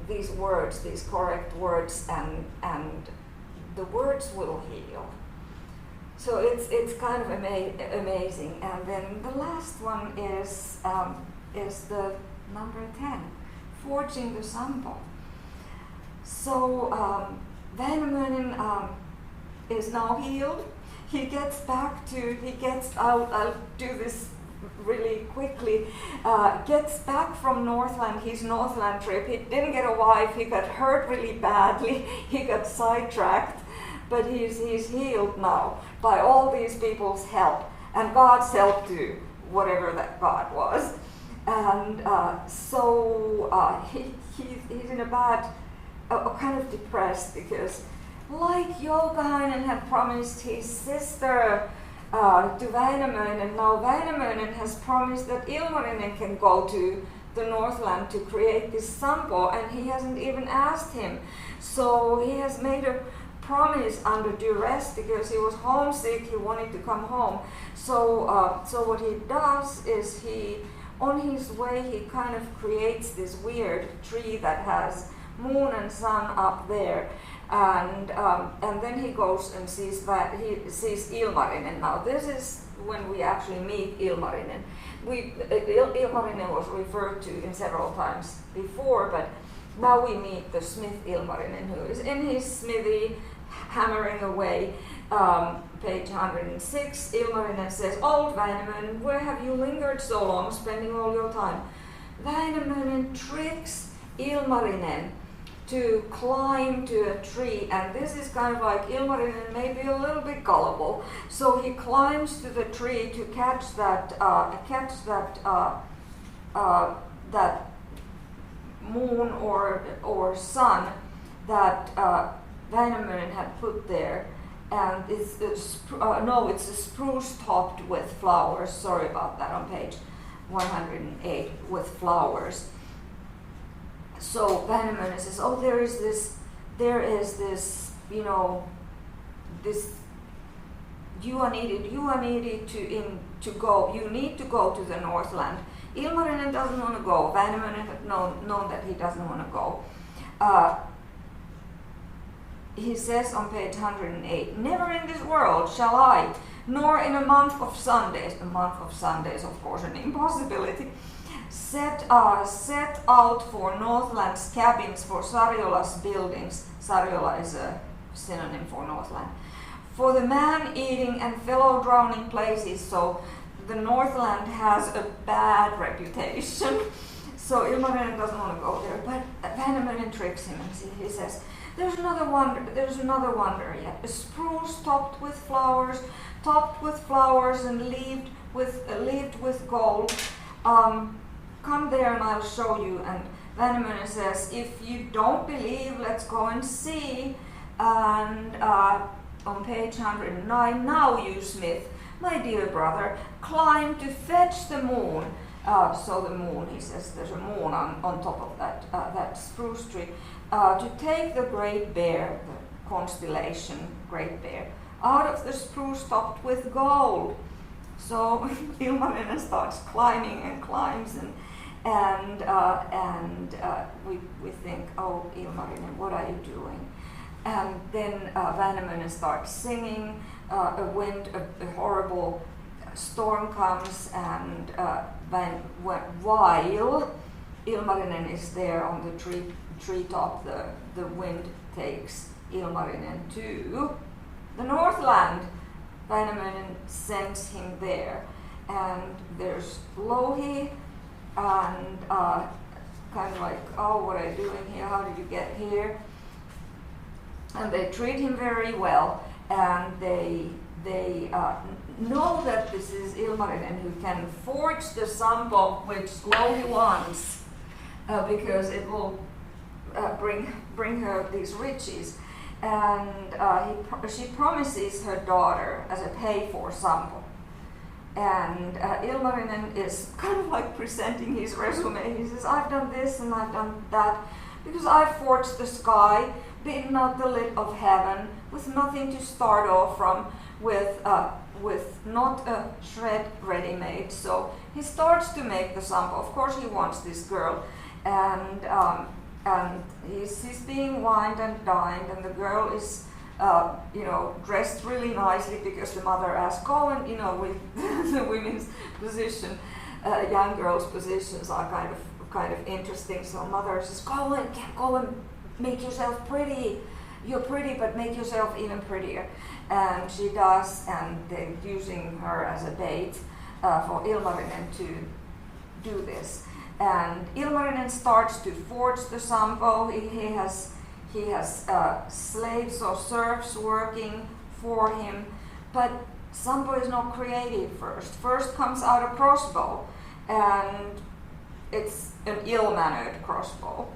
these words, these correct words, and the words will heal. So it's kind of amazing. And then the last one is the number 10, forging the Sampo. So Väinämöinen is now healed. I'll do this really quickly, gets back from Northland, his Northland trip. He didn't get a wife, he got hurt really badly, he got sidetracked, but he's healed now by all these people's help, and God's help too, whatever that God was. And he's in a bad, kind of depressed, because like Joukahainen had promised his sister to Väinämöinen, now Väinämöinen has promised that Ilmarinen can go to the Northland to create this Sampo, and he hasn't even asked him. So he has made a promise under duress, because he was homesick, he wanted to come home. So what he does is on his way, he kind of creates this weird tree that has moon and sun up there, and then he goes and sees Ilmarinen. Now this is when we actually meet Ilmarinen. Ilmarinen was referred to in several times before, but now we meet the smith Ilmarinen, who is in his smithy hammering away. Page 106, Ilmarinen says, "Old Väinämöinen, where have you lingered so long, spending all your time?" Väinämöinen tricks Ilmarinen to climb to a tree, and this is kind of like Ilmarinen may be a little bit gullible, so he climbs to the tree to catch that moon or sun that Väinämöinen had put there, and it's a spruce topped with flowers. Sorry about that, on page 108, with flowers. So Väinämöinen says, "Oh, there is this, this. You are needed to go. You need to go to the Northland." Ilmarinen doesn't want to go. Väinämöinen had known that he doesn't want to go. He says on page 108, "Never in this world shall I, nor in a month of Sundays," a month of Sundays, of course, an impossibility, set out for Northland's cabins, for Sarjola's buildings." Sarjola is a synonym for Northland. "For the man-eating and fellow-drowning places," so the Northland has a bad reputation. So Ilmarinen doesn't want to go there, but Väinämöinen tricks him, and he says, There's another wonder yet. A spruce topped with flowers and leaved with gold. Come there and I'll show you." And Väinämöinen says, "If you don't believe, let's go and see." And on page 109, now you Smith, my dear brother, climb to fetch the moon. So the moon, he says, there's a moon on top of that spruce tree, to take the Great Bear, the constellation Great Bear, out of the spruce topped with gold. So Ilmarinen starts climbing and climbs, and we think, oh Ilmarinen, what are you doing? And then Väinämöinen starts singing. A horrible storm comes, and while Ilmarinen is there on the treetop, the wind takes Ilmarinen to the Northland. Väinämöinen sends him there, and there's Louhi, and kind of like, oh, what are you doing here? How did you get here? And they treat him very well, and they know that this is Ilmarinen who can forge the Sampo which Louhi wants, because it will bring her these riches. And she promises her daughter as a pay for Sampo. And Ilmarinen is kind of like presenting his resume. He says, I've done this and I've done that, because I've forged the sky, beaten out the lid of heaven, with nothing to start off from, with not a shred ready-made. So he starts to make the Sampo. Of course he wants this girl, and he's being wined and dined, and the girl is dressed really nicely, because the mother asks, go and, with the women's position, young girls' positions are kind of interesting. So mother says, go and make yourself pretty. You're pretty, but make yourself even prettier. And she does, and they're using her as a bait for Ilmarinen to do this. And Ilmarinen starts to forge the Sampo. He has slaves or serfs working for him, but Sampo is not created first. First comes out a crossbow, and it's an ill-mannered crossbow.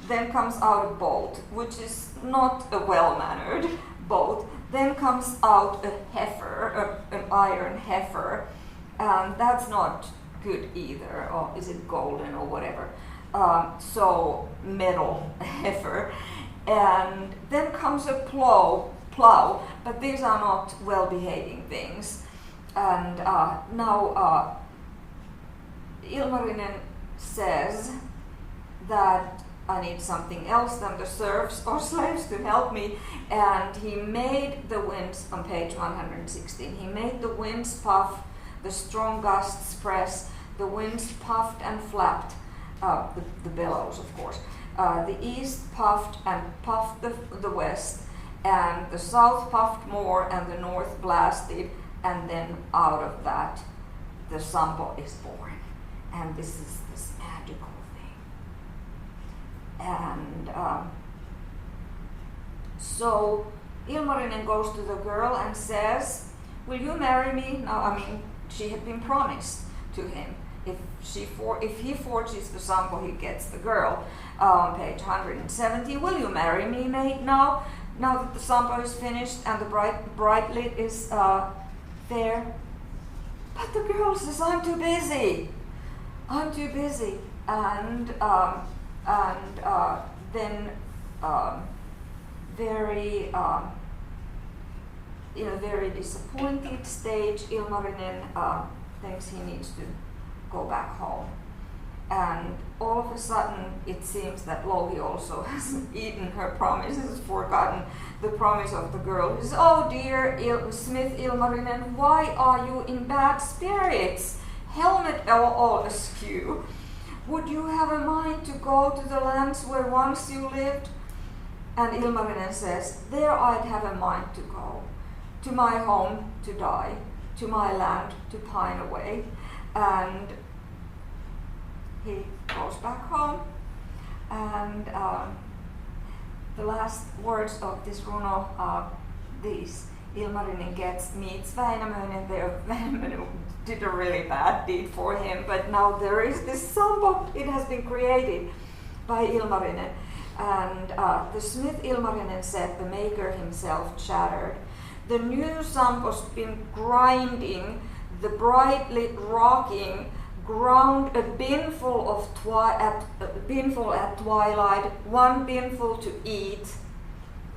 Then comes out a bolt, which is not a well-mannered bolt. Then comes out a heifer, an iron heifer, and that's not good either, or is it golden or whatever. So metal heifer. And then comes a plow, but these are not well-behaving things. And now Ilmarinen says that I need something else than the serfs or slaves to help me, and he made the winds, on page 116, he made the winds puff, the strong gusts press, the winds puffed and flapped, the bellows of course. The east puffed and puffed the west, and the south puffed more, and the north blasted, and then out of that the Sampo is born. And this is this magical thing. And so Ilmarinen goes to the girl and says, will you marry me? Now, she had been promised to him. If he forges the Sampo, he gets the girl. Page 170, will you marry me, maid, now that the Sampo is finished and the bright lid is there? But the girl says, I'm too busy. And then in a very disappointed stage, Ilmarinen thinks he needs to go back home. And all of a sudden, it seems that Louhi also has eaten her promise, has forgotten the promise of the girl. He says, oh dear Smith Ilmarinen, why are you in bad spirits? Helmet all askew. Would you have a mind to go to the lands where once you lived? And Ilmarinen says, there I'd have a mind to go, to my home to die, to my land to pine away. And he goes back home, and the last words of this runo are these. Ilmarinen meets Väinämöinen. Väinämöinen did a really bad deed for him, but now there is this Sampo. It has been created by Ilmarinen. And the smith Ilmarinen said, the maker himself chattered, the new Sampo's been grinding, the brightly rocking, ground a binful at twilight, one binful to eat,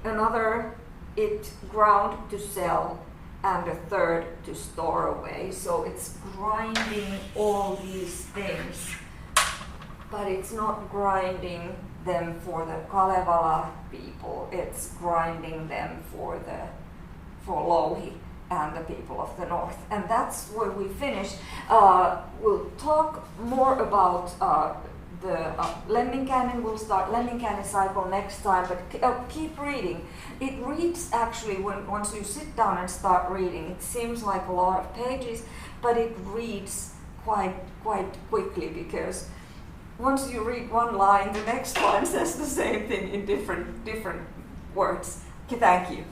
another it ground to sell, and a third to store away. So it's grinding all these things, but it's not grinding them for the Kalevala people, it's grinding them for Louhi and the people of the north. And that's where we finish. We'll talk more about the Lemminkäinen. We'll start Lemminkäinen cycle next time, but keep reading. It reads actually, once you sit down and start reading, it seems like a lot of pages, but it reads quite quickly, because once you read one line, the next line says the same thing in different words. Okay, thank you.